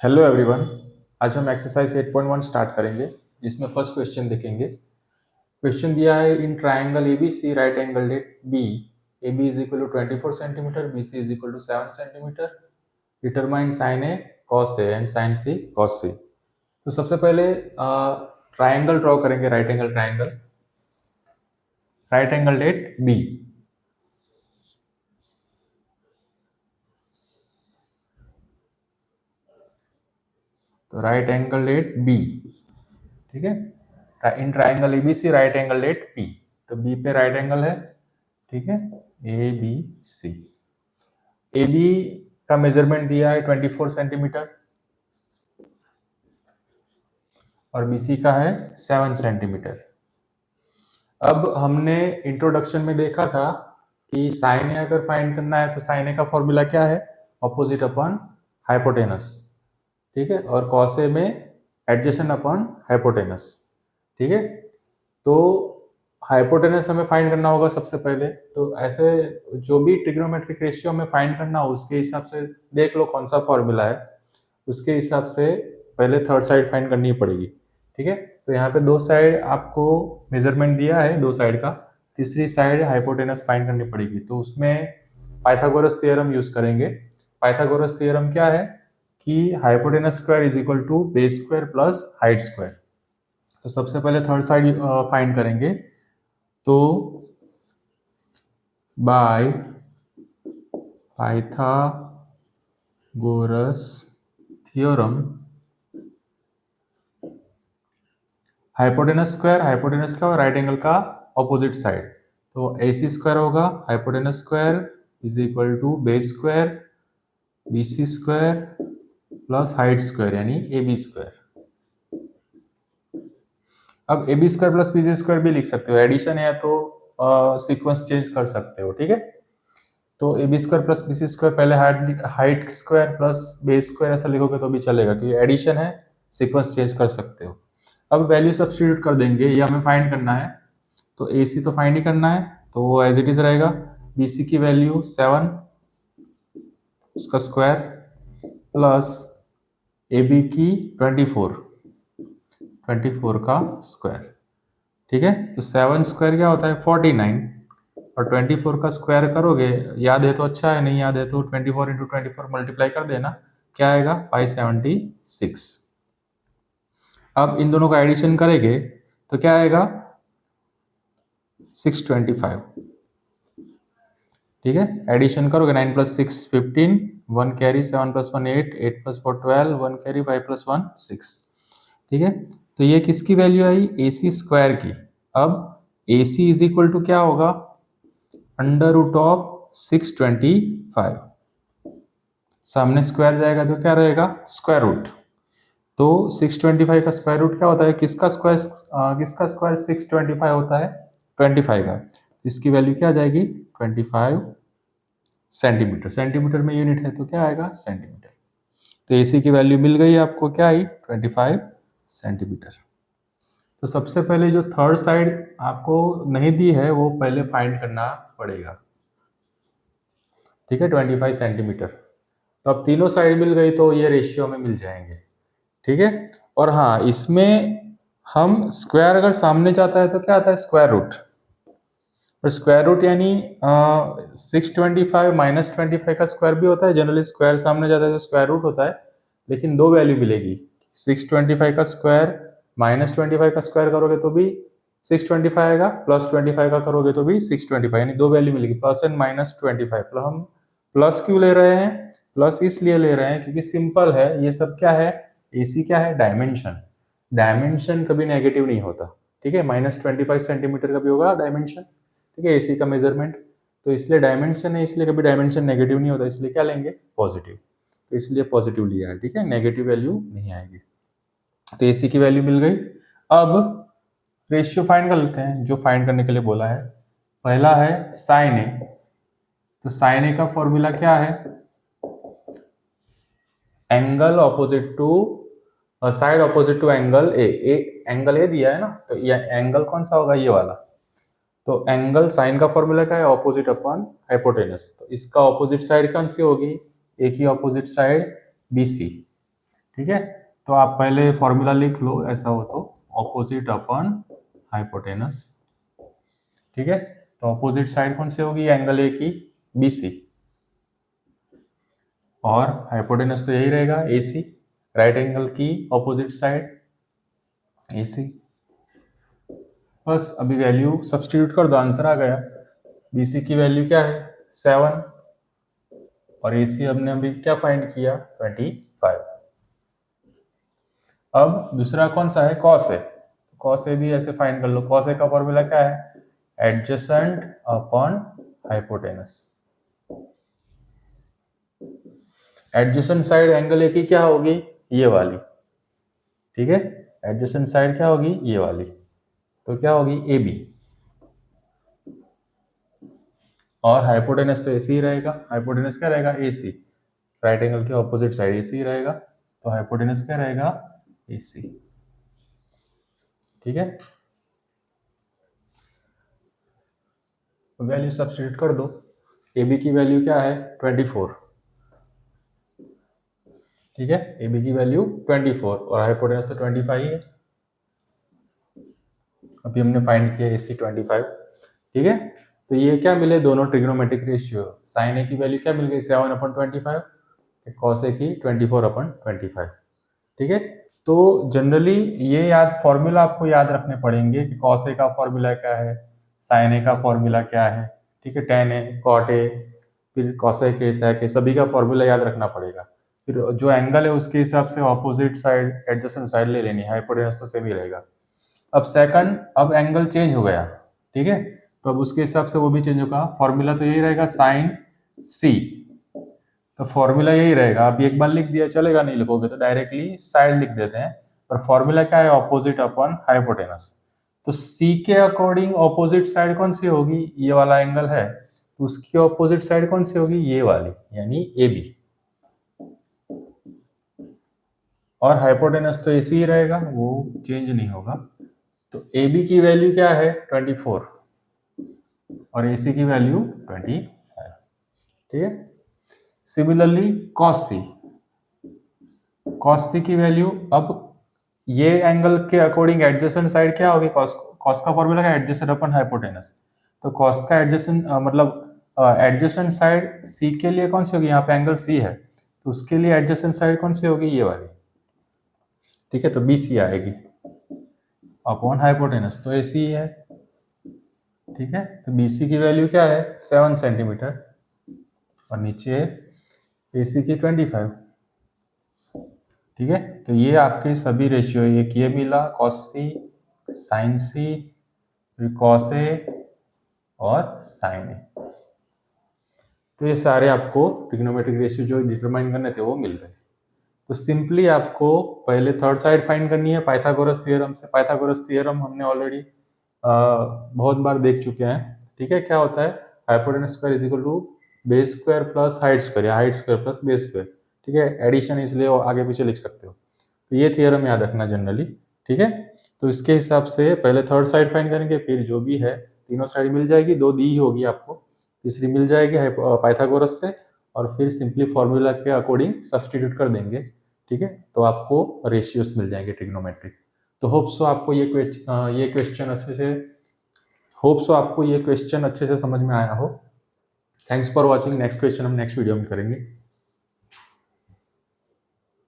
Hello everyone. आज हम exercise 8.1 start करेंगे, जिसमें फर्स्ट क्वेश्चन देखेंगे। क्वेश्चन दिया है in triangle ABC right angle at B, AB is equal to 24 centimetre, BC is equal to 7 centimetre. Determine sine A cos A and sine C cos C. तो सबसे पहले triangle draw करेंगे, right angle at B. तो right angle at B, ठीक है। In triangle ABC right angle at B, तो B पे right angle है, ठीक है, A B C. A B का मेजरमेंट दिया है 24 सेंटीमीटर और बीसी का है 7 सेंटीमीटर। अब हमने इंट्रोडक्शन में देखा था कि साइन ए अगर फाइंड करना है तो साइन ए का फॉर्मूला क्या है, ऑपोजिट अपॉन हाइपोटेनस, ठीक है, और कॉस ए में एडजेसेंट अपॉन हाइपोटेनस, ठीक है। तो हाइपोटेनस हमें फाइंड करना होगा सबसे पहले। तो ऐसे जो भी ट्रिग्नोमेट्रिक रेशियो हमें फाइंड करना हो उसके हिसाब से देख लो कौन सा फॉर्मूला है, उसके हिसाब से पहले थर्ड साइड फाइंड करनी पड़ेगी, ठीक है। तो यहाँ पे दो साइड आपको मेजरमेंट दिया है, दो साइड का, तीसरी साइड हाइपोटेनस फाइंड करनी पड़ेगी। तो उसमें पाइथागोरस थ्योरम यूज करेंगे। पाइथागोरस थ्योरम क्या है कि hypotenuse square is equal to base square plus height square. तो सबसे पहले थर्ड साइड फाइंड करेंगे। तो बाय पाइथागोरस थ्योरम हाइपोटेनस का और राइट एंगल का ऑपोजिट साइड, तो AC स्क्वायर होगा hypotenuse square is equal to base square BC square plus height square यानी AB स्क्वायर। अब AB square plus BC square भी लिख सकते हो, एडिशन है तो सीक्वेंस चेंज कर सकते हो, ठीक है। तो AB square plus BC square पहले height square plus base square ऐसा लिखोगे तो भी चलेगा, क्योंकि एडिशन है, सीक्वेंस चेंज कर सकते हो। अब वैल्यू सब्स्टिट्यूट कर देंगे, ये हमें फाइंड करना है। तो AC तो फाइंड ही करना है, तो वो एज इट इज रहेगा। BC की वैल्यू 7 उसका स्क्वायर प्लस AB की 24 का स्क्वायर, ठीक है। तो 7 स्क्वायर क्या होता है 49, और 24 का स्क्वायर करोगे, याद है तो अच्छा है, नहीं याद है तो 24 इंटू 24 मल्टीप्लाई कर देना, क्या आएगा 576। अब इन दोनों का एडिशन करेंगे तो क्या आएगा 625, ठीक है। एडिशन करोगे 9 plus 6 15, 1 carry, 7 plus 1 8, 8 plus 4 12, 1 carry, 5 plus 1 6, ठीक है। तो ये किसकी वैल्यू आई AC स्क्वायर की। अब AC इज इक्वल टू क्या होगा अंडर रूट ऑफ 625, सामने स्क्वायर जाएगा तो क्या रहेगा स्क्वायर रूट। तो 625 का स्क्वायर रूट क्या होता है, किसका स्क्वायर 625 होता है 25 का, इसकी वैल्यू क्या आ जाएगी 25 सेंटीमीटर। सेंटीमीटर में यूनिट है तो क्या आएगा सेंटीमीटर। तो AC की वैल्यू मिल गई आपको, क्या आई 25 सेंटीमीटर। तो सबसे पहले जो थर्ड साइड आपको नहीं दी है वो पहले फाइंड करना पड़ेगा, ठीक है, 25 सेंटीमीटर। तो अब तीनों साइड मिल गई तो ये रेशियो में मिल जाएंगे, ठीक है। और हाँ, इसमें हम स्क्वायर अगर सामने जाता है तो क्या आता है स्क्वायर रूट, और स्क्वायर रूट यानी 625 माइनस 25 का स्क्वायर भी होता है। जनरली स्क्वायर सामने जाता है तो स्क्वायर रूट होता है, लेकिन दो वैल्यू मिलेगी, 625 का स्क्वायर माइनस 25 का स्क्वायर करोगे तो भी 625 आएगा, प्लस 25 का करोगे तो भी 625, यानी दो वैल्यू मिलेगी प्लस एंड माइनस 25। तो हम प्लस क्यों ले रहे हैं, प्लस इसलिए ले रहे हैं क्योंकि सिंपल है, ये सब क्या है AC क्या है डायमेंशन, डायमेंशन कभी नेगेटिव नहीं होता, ठीक है। -25 सेंटीमीटर का भी होगा डायमेंशन, ठीक है, AC का मेजरमेंट। तो इसलिए डायमेंशन है, इसलिए कभी डायमेंशन नेगेटिव नहीं होता, इसलिए क्या लेंगे पॉजिटिव, तो इसलिए पॉजिटिव लिया है, ठीक है, नेगेटिव वैल्यू नहीं आएगी। तो AC की वैल्यू मिल गई। अब रेशियो फाइंड कर लेते हैं, जो फाइंड करने के लिए बोला है। पहला है साइन ए, तो साइन ए का फॉर्मूला क्या है, angle opposite to side opposite to angle A, angle A दिया है ना, तो ये एंगल कौन सा होगा ये वाला। तो एंगल साइन का फॉर्मूला क्या है ऑपोजिट अपॉन हाइपोटेनस, तो इसका ऑपोजिट साइड कौन सी होगी, एक ही ऑपोजिट साइड BC, ठीक है, तो आप पहले फॉर्मूला लिख लो ऐसा हो तो, ऑपोजिट अपन हाइपोटेनस। ठीक है, तो ऑपोजिट साइड कौन सी होगी, एंगल ए की BC, और हाइपोटेनस तो यही रहेगा AC, राइट एंगल की ऑपोजिट साइड AC। बस अभी वैल्यू सब्स्टिट्यूट कर दो, आंसर आ गया। BC की वैल्यू क्या है 7, और AC हमने अभी क्या फाइंड किया 25। अब दूसरा कौन सा है, कॉस है। कॉस ए भी ऐसे फाइंड कर लो। कॉस ए का फॉर्मूला क्या है, adjacent upon hypotenuse. Adjacent side angle A की क्या होगी, ये वाली। ठीक है, एडजेसेंट साइड क्या होगी, ये वाली, तो क्या होगी AB, और हाइपोटेनस तो AC ही रहेगा। हाइपोटेनस क्या रहेगा AC, राइट एंगल के ऑपोजिट साइड AC ही रहेगा, तो हाइपोटेनस क्या रहेगा AC। ठीक है, वैल्यू सब्स्टिट्यूट कर दो। AB की वैल्यू क्या है 24। ठीक है, AB की वैल्यू 24 और हाइपोटेनस तो 25 ही है। अभी हमने फाइंड किया AC 25। ठीक है, तो ये क्या मिले, दोनों ट्रिग्नोमेट्रिक रेशियो। साइन ए की वैल्यू क्या मिल गई 7/25, कॉस ए की 24/25। ठीक है, तो जनरली ये याद फॉर्मूला आपको याद रखने पड़ेंगे कि कॉस ए का फॉर्मूला क्या है, साइन ए का फॉर्मूला क्या है। ठीक है, टेन ए, कॉट ए, फिर कॉसेक ए, सेक ए, सभी का फॉर्मूला याद रखना पड़ेगा। फिर जो एंगल है उसके हिसाब से ऑपोजिट साइड एडजेसेंट साइड ले लेनी है, हाइपोटेनस तो सेम ही रहेगा। अब सेकंड, अब एंगल चेंज हो गया। ठीक है, तो अब उसके हिसाब से वो भी चेंज होगा। फॉर्मूला तो यही रहेगा साइन सी, तो फॉर्मूला यही रहेगा। अब एक बार लिख दिया चलेगा, नहीं लिखोगे तो डायरेक्टली साइड लिख देते हैं। पर फॉर्मूला क्या है, ऑपोजिट अपॉन हाइपोटेनस। तो सी के अकॉर्डिंग ऑपोजिट साइड कौन सी होगी, ये वाला एंगल है, तो उसकी ऑपोजिट साइड कौन सी होगी, ये वाली, यानी AB। और हाइपोटेनस तो AC ही रहेगा, वो चेंज नहीं होगा। तो AB की वैल्यू क्या है 24 और AC की वैल्यू 20 है। ठीक है, सिमिलरली कॉस सी की वैल्यू, अब ये एंगल के अकॉर्डिंग एडजेसेंट साइड क्या होगी, कॉस का फॉर्मूला है एडजेसेंट अपन हाइपोटेनस। तो कॉस का एडजेसेंट मतलब एडजेसेंट साइड सी के लिए कौन सी होगी, यहाँ पे एंगल सी है, तो उसके लिए एडजेसेंट साइड कौन सी होगी, ये वाली। ठीक है, तो BC आएगी अपॉन हाइपोटेनस, तो AC ही है। ठीक है, तो BC की वैल्यू क्या है 7 सेंटीमीटर, और नीचे AC की 25। ठीक है, तो ये आपके सभी रेशियो, एक ये मिला कॉस सी, साइन सी, फिर कॉस ए और साइन ए। तो ये सारे आपको ट्रिग्नोमेट्रिक रेशियो जो डिटरमाइन करने थे वो मिल गए। तो सिंपली आपको पहले थर्ड साइड फाइंड करनी है पाइथागोरस थ्योरम से। पाइथागोरस थ्योरम हमने ऑलरेडी बहुत बार देख चुके हैं। ठीक है, क्या होता है, hypotenuse square is equal to base square plus height square, या height square plus base square. ठीक है, एडिशन इसलिए आगे पीछे लिख सकते हो। तो ये थ्योरम याद रखना जनरली। ठीक है, तो इसके हिसाब से पहले थर्ड साइड फाइंड करेंगे, फिर जो भी है तीनों साइड मिल जाएगी, दो दी ही होगी आपको, तीसरी मिल जाएगी पाइथागोरस से, और फिर सिंपली फॉर्मूला के अकॉर्डिंग सब्सटीट्यूट कर देंगे। ठीक है, तो आपको रेशियोस मिल जाएंगे ट्रिग्नोमेट्रिक। तो होप्स आपको ये क्वेश्चन अच्छे से समझ में आया हो। Thanks for watching. Next question हम नेक्स्ट वीडियो में करेंगे।